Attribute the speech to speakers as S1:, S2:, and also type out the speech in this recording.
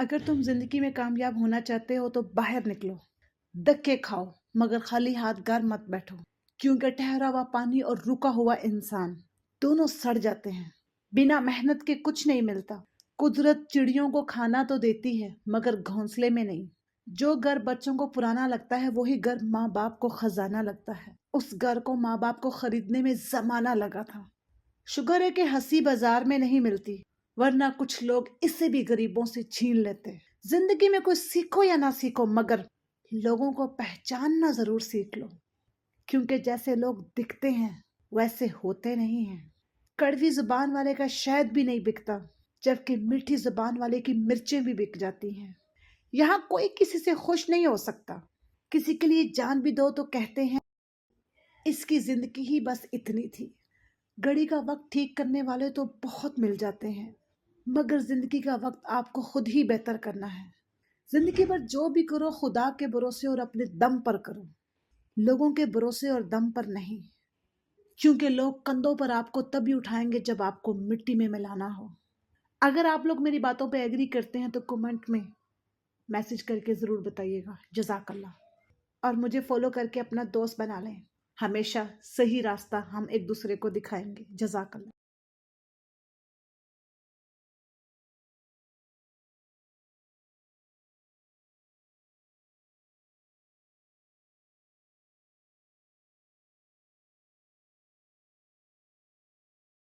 S1: اگر تم زندگی میں کامیاب ہونا چاہتے ہو تو باہر نکلو، دھکے کھاؤ، مگر خالی ہاتھ گھر مت بیٹھو، کیونکہ ٹھہرا ہوا پانی اور رکا ہوا انسان دونوں سڑ جاتے ہیں۔ بنا محنت کے کچھ نہیں ملتا۔ قدرت چڑیوں کو کھانا تو دیتی ہے مگر گھونسلے میں نہیں۔ جو گھر بچوں کو پرانا لگتا ہے وہی گھر ماں باپ کو خزانہ لگتا ہے۔ اس گھر کو ماں باپ کو خریدنے میں زمانہ لگا تھا۔ شکر ہے کہ ہنسی بازار میں نہیں ملتی، ورنہ کچھ لوگ اسے بھی غریبوں سے چھین لیتے۔ زندگی میں کوئی سیکھو یا نہ سیکھو مگر لوگوں کو پہچاننا ضرور سیکھ لو، کیونکہ جیسے لوگ دکھتے ہیں ویسے ہوتے نہیں ہیں۔ کڑوی زبان والے کا شہد بھی نہیں بکتا، جبکہ میٹھی زبان والے کی مرچیں بھی بک جاتی ہیں۔ یہاں کوئی کسی سے خوش نہیں ہو سکتا۔ کسی کے لیے جان بھی دو تو کہتے ہیں اس کی زندگی ہی بس اتنی تھی۔ گھڑی کا وقت ٹھیک کرنے والے تو بہت مل جاتے ہیں، مگر زندگی کا وقت آپ کو خود ہی بہتر کرنا ہے۔ زندگی پر جو بھی کرو خدا کے بھروسے اور اپنے دم پر کرو، لوگوں کے بھروسے اور دم پر نہیں، کیونکہ لوگ کندھوں پر آپ کو تبھی اٹھائیں گے جب آپ کو مٹی میں ملانا ہو۔ اگر آپ لوگ میری باتوں پہ ایگری کرتے ہیں تو کمنٹ میں میسج کر کے ضرور بتائیے گا۔ جزاک اللہ۔ اور مجھے فالو کر کے اپنا دوست بنا لیں۔ ہمیشہ صحیح راستہ ہم ایک دوسرے کو دکھائیں گے۔ جزاک اللہ۔